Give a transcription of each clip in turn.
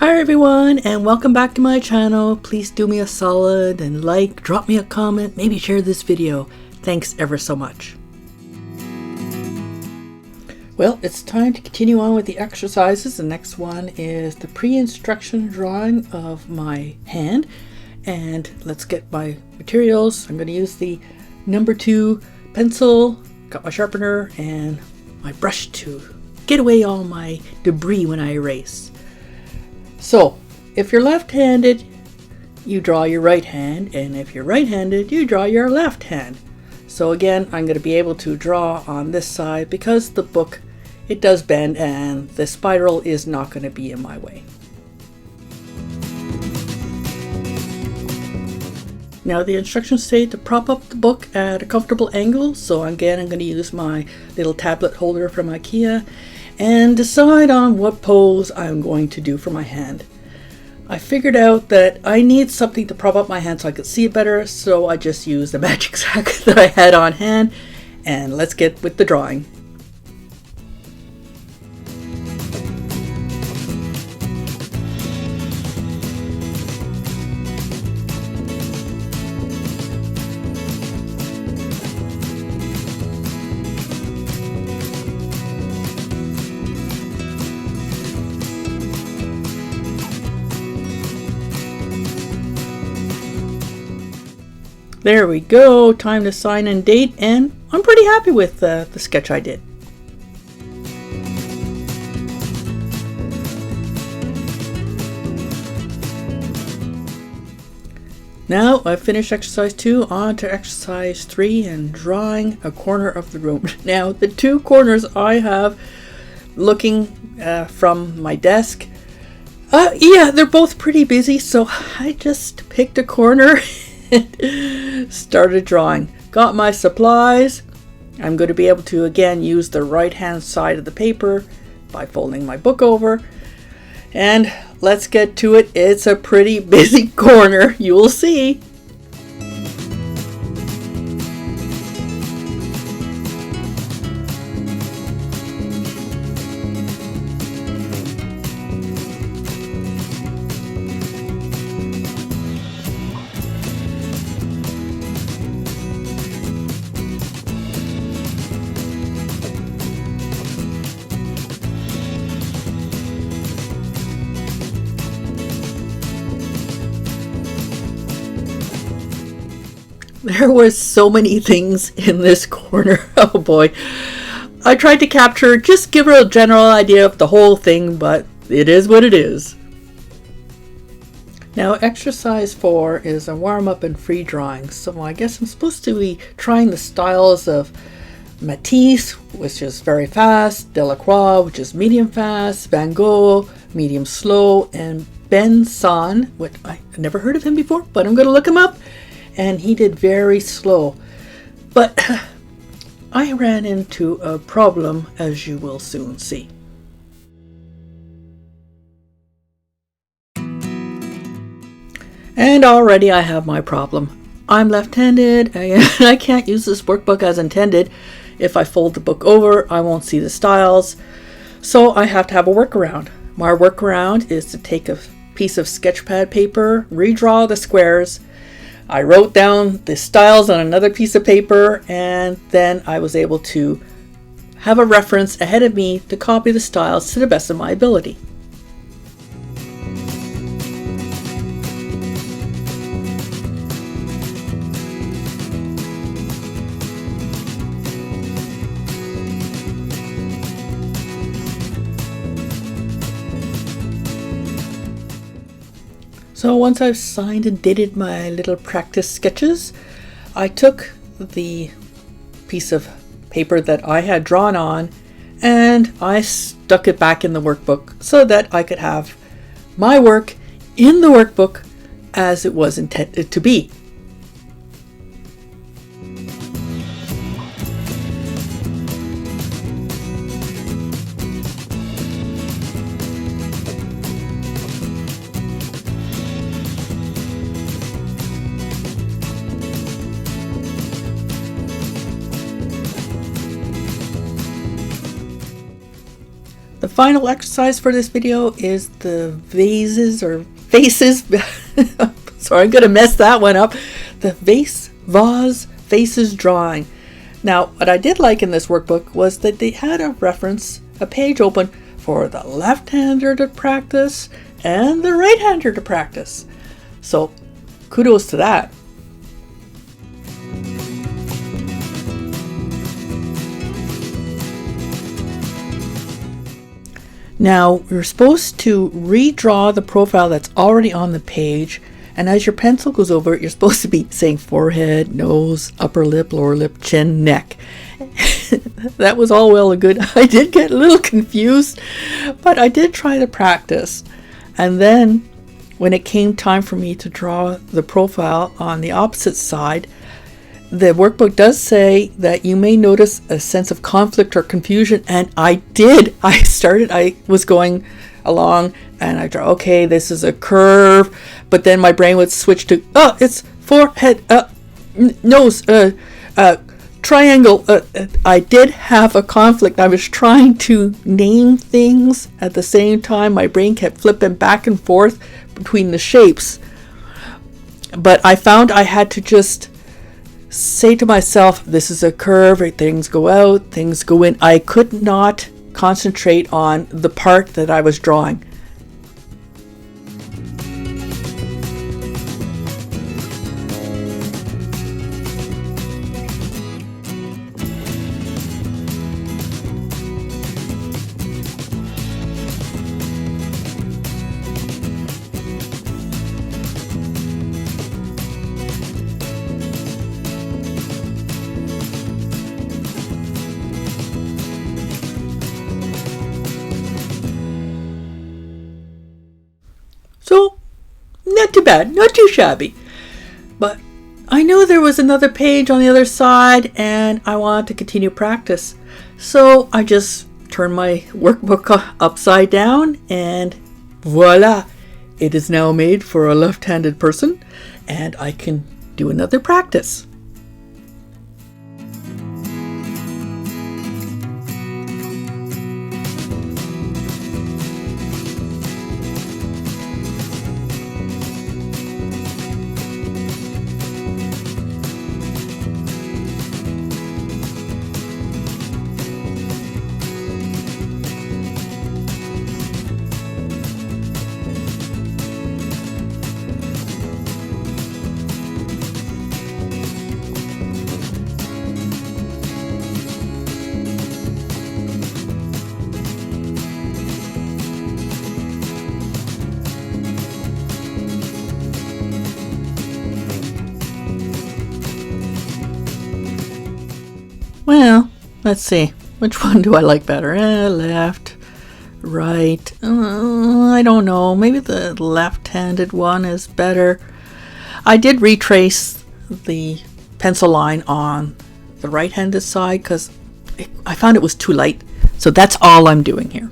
Hi everyone, and welcome back to my channel. Please do me a solid and like, drop me a comment, maybe share this video. Thanks ever so much. Well, it's time to continue on with the exercises. The next one is the pre-instruction drawing of my hand. And let's get my materials. I'm going to use the number 2 pencil, got my sharpener and my brush to get away all my debris when I erase. So, if you're left-handed, you draw your right hand, and if you're right-handed, you draw your left hand. So again, I'm going to be able to draw on this side because the book, it does bend and the spiral is not going to be in my way. Now the instructions say to prop up the book at a comfortable angle, so again I'm going to use my little tablet holder from IKEA and decide on what pose I'm going to do for my hand. I figured out that I need something to prop up my hand so I could see it better, so I just used the magic sack that I had on hand, and let's get with the drawing. There we go, time to sign and date, and I'm pretty happy with the sketch I did. Now I've finished exercise 2, on to exercise 3 and drawing a corner of the room. Now the 2 corners I have looking from my desk, yeah, they're both pretty busy, so I just picked a corner started drawing. Got my supplies. I'm going to be able to again use the right hand side of the paper by folding my book over, and let's get to it. It's a pretty busy corner, you'll see. There was so many things in this corner. Oh boy. I tried to capture, just give her a general idea of the whole thing, but it is what it is. Now exercise 4 is a warm-up and free drawing. So I guess I'm supposed to be trying the styles of Matisse, which is very fast, Delacroix, which is medium fast, Van Gogh, medium slow, and Ben San, which I never heard of him before, but I'm going to look him up. And he did very slow. But I ran into a problem, as you will soon see. And already I have my problem. I'm left-handed and I can't use this workbook as intended. If I fold the book over, I won't see the styles. So I have to have a workaround. My workaround is to take a piece of sketchpad paper, redraw the squares. I wrote down the styles on another piece of paper, and then I was able to have a reference ahead of me to copy the styles to the best of my ability. So once I've signed and dated my little practice sketches, I took the piece of paper that I had drawn on and I stuck it back in the workbook so that I could have my work in the workbook as it was intended to be. The final exercise for this video is the vases or faces. Sorry, I'm going to mess that one up. The vase faces drawing. Now, what I did like in this workbook was that they had a page open for the left-hander to practice and the right-hander to practice. So, kudos to that. Now, you're supposed to redraw the profile that's already on the page, and as your pencil goes over it, you're supposed to be saying forehead, nose, upper lip, lower lip, chin, neck. That was all well and good. I did get a little confused, but I did try to practice. And then, when it came time for me to draw the profile on the opposite side, the workbook does say that you may notice a sense of conflict or confusion, and I did. I was going along and I draw, okay, this is a curve, but then my brain would switch to, oh, it's forehead, nose, triangle. I did have a conflict. I was trying to name things at the same time. My brain kept flipping back and forth between the shapes, but I found I had to just say to myself, this is a curve, things go out, things go in. I could not concentrate on the part that I was drawing. So, not too bad, not too shabby. But I knew there was another page on the other side and I wanted to continue practice. So I just turned my workbook upside down and voila! It is now made for a left-handed person and I can do another practice. Well, let's see. Which one do I like better? Left, right. I don't know. Maybe the left-handed one is better. I did retrace the pencil line on the right-handed side because I found it was too light. So that's all I'm doing here.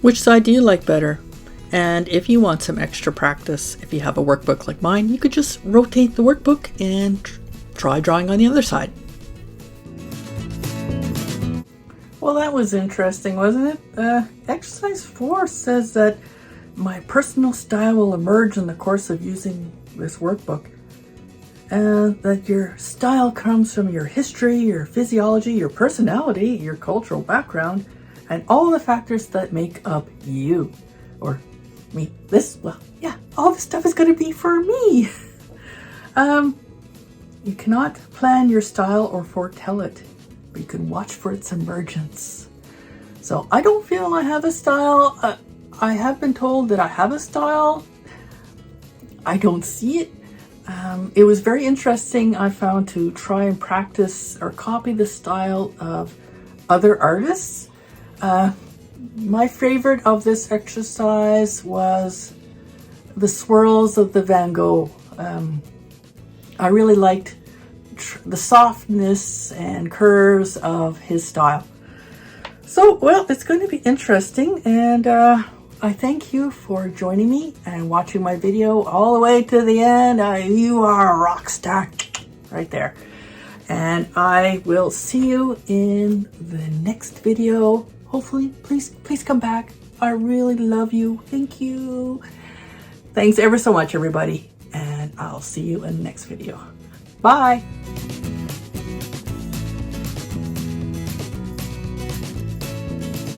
Which side do you like better? And if you want some extra practice, if you have a workbook like mine, you could just rotate the workbook and try drawing on the other side. Well, that was interesting, wasn't it? Exercise 4 says that my personal style will emerge in the course of using this workbook. And that your style comes from your history, your physiology, your personality, your cultural background, and all the factors that make up you. Or me. All this stuff is going to be for me. You cannot plan your style or foretell it, but you can watch for its emergence. So I don't feel I have a style. I have been told that I have a style. I don't see it. It was very interesting, I found, to try and practice or copy the style of other artists. My favorite of this exercise was the swirls of the Van Gogh. I really liked the softness and curves of his style. So, well, it's going to be interesting, and I thank you for joining me and watching my video all the way to the end. You are a rock star right there. And I will see you in the next video. Hopefully, please come back. I really love you. Thank you. Thanks ever so much, everybody. And I'll see you in the next video. Bye.